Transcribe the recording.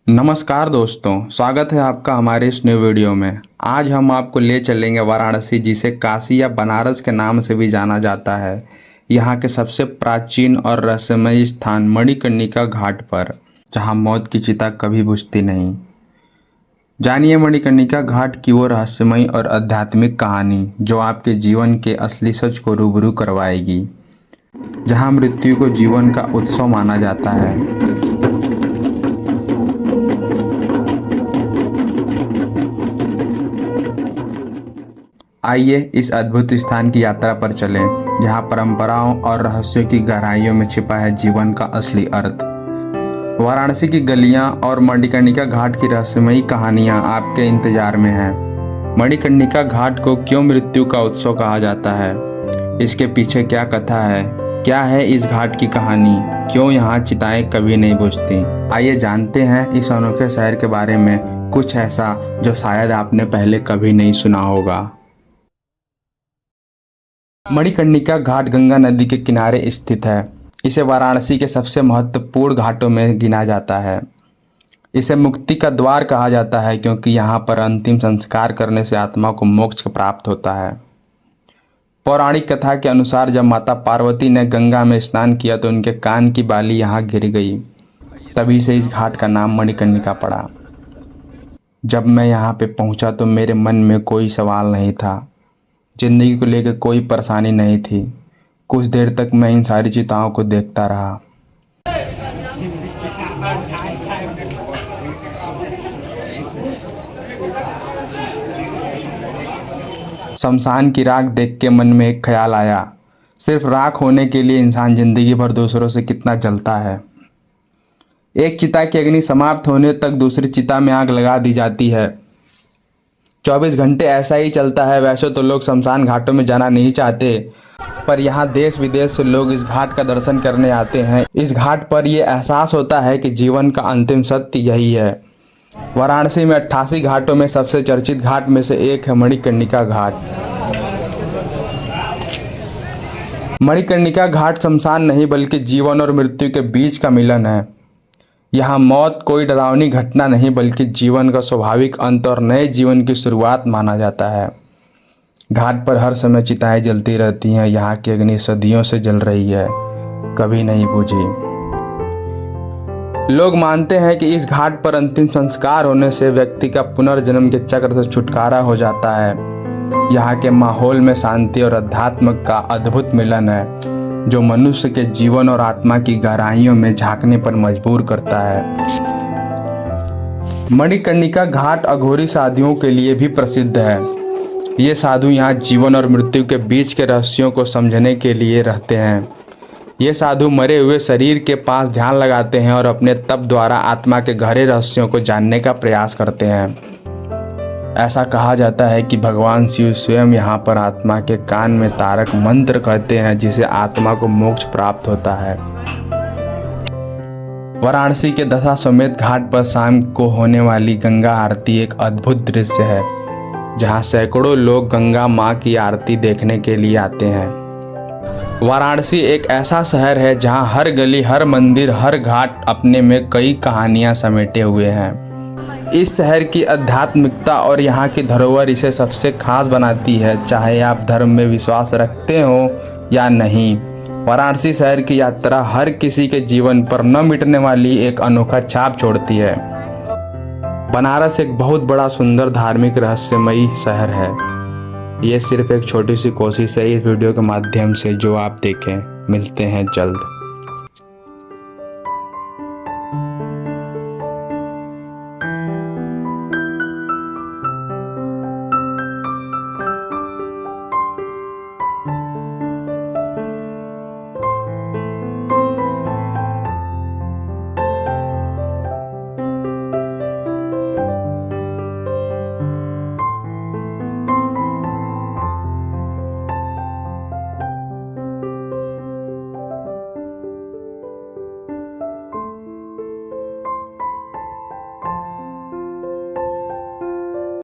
नमस्कार दोस्तों, स्वागत है आपका हमारे इस न्यू वीडियो में। आज हम आपको ले चलेंगे वाराणसी, जिसे काशी या बनारस के नाम से भी जाना जाता है। यहाँ के सबसे प्राचीन और रहस्यमय स्थान मणिकर्णिका घाट पर, जहाँ मौत की चिता कभी बुझती नहीं। जानिए मणिकर्णिका घाट की वो रहस्यमय और आध्यात्मिक कहानी जो आपके जीवन के असली सच को रूबरू करवाएगी। जहाँ मृत्यु को जीवन का उत्सव माना जाता है। आइए इस अद्भुत स्थान की यात्रा पर चलें, जहां परंपराओं और रहस्यों की गहराइयों में छिपा है जीवन का असली अर्थ। वाराणसी की गलियां और मणिकर्णिका घाट की रहस्यमयी कहानियां आपके इंतजार में हैं। मणिकर्णिका घाट को क्यों मृत्यु का उत्सव कहा जाता है? इसके पीछे क्या कथा है? क्या है इस घाट की कहानी? क्यों यहाँ चिताएं कभी नहीं बुझती? आइए जानते हैं इस अनोखे शहर के बारे में कुछ ऐसा जो शायद आपने पहले कभी नहीं सुना होगा। मणिकर्णिका घाट गंगा नदी के किनारे स्थित है। इसे वाराणसी के सबसे महत्वपूर्ण घाटों में गिना जाता है। इसे मुक्ति का द्वार कहा जाता है क्योंकि यहाँ पर अंतिम संस्कार करने से आत्मा को मोक्ष प्राप्त होता है। पौराणिक कथा के अनुसार जब माता पार्वती ने गंगा में स्नान किया तो उनके कान की बाली यहाँ गिर गई। तभी से इस घाट का नाम मणिकर्णिका पड़ा। जब मैं यहाँ पे पहुँचा तो मेरे मन में कोई सवाल नहीं था। जिंदगी को लेकर कोई परेशानी नहीं थी। कुछ देर तक मैं इन सारी चिताओं को देखता रहा। शमशान की राख देख के मन में एक ख्याल आया, सिर्फ राख होने के लिए इंसान जिंदगी भर दूसरों से कितना जलता है। एक चिता की अग्नि समाप्त होने तक दूसरी चिता में आग लगा दी जाती है। 24 घंटे ऐसा ही चलता है। वैसे तो लोग शमशान घाटों में जाना नहीं चाहते, पर यहाँ देश विदेश से लोग इस घाट का दर्शन करने आते हैं। इस घाट पर यह एहसास होता है कि जीवन का अंतिम सत्य यही है। वाराणसी में 88 घाटों में सबसे चर्चित घाट में से एक है मणिकर्णिका घाट। मणिकर्णिका घाट शमशान नहीं बल्कि जीवन और मृत्यु के बीच का मिलन है। यहाँ मौत कोई डरावनी घटना नहीं बल्कि जीवन का स्वाभाविक अंत और नए जीवन की शुरुआत माना जाता है। घाट पर हर समय चिताएं जलती रहती हैं। यहाँ की अग्नि सदियों से जल रही है, कभी नहीं बुझी। लोग मानते हैं कि इस घाट पर अंतिम संस्कार होने से व्यक्ति का पुनर्जन्म के चक्र से छुटकारा हो जाता है। यहाँ के माहौल में शांति और अध्यात्म का अद्भुत मिलन है जो मनुष्य के जीवन और आत्मा की गहराइयों में झांकने पर मजबूर करता है। मणिकर्णिका घाट अघोरी साधुओं के लिए भी प्रसिद्ध है। ये साधु यहाँ जीवन और मृत्यु के बीच के रहस्यों को समझने के लिए रहते हैं। ये साधु मरे हुए शरीर के पास ध्यान लगाते हैं और अपने तप द्वारा आत्मा के गहरे रहस्यों को जानने का प्रयास करते हैं। ऐसा कहा जाता है कि भगवान शिव स्वयं यहाँ पर आत्मा के कान में तारक मंत्र कहते हैं, जिसे आत्मा को मोक्ष प्राप्त होता है। वाराणसी के दशाश्वमेध घाट पर शाम को होने वाली गंगा आरती एक अद्भुत दृश्य है, जहाँ सैकड़ों लोग गंगा माँ की आरती देखने के लिए आते हैं। वाराणसी एक ऐसा शहर है जहाँ हर गली, हर मंदिर, हर घाट अपने में कई कहानियाँ समेटे हुए हैं। इस शहर की आध्यात्मिकता और यहाँ की धरोहर इसे सबसे खास बनाती है। चाहे आप धर्म में विश्वास रखते हो या नहीं, वाराणसी शहर की यात्रा हर किसी के जीवन पर न मिटने वाली एक अनोखा छाप छोड़ती है। बनारस एक बहुत बड़ा, सुंदर, धार्मिक, रहस्यमयी शहर है। ये सिर्फ एक छोटी सी कोशिश है इस वीडियो के माध्यम से जो आप देखें। मिलते हैं जल्द।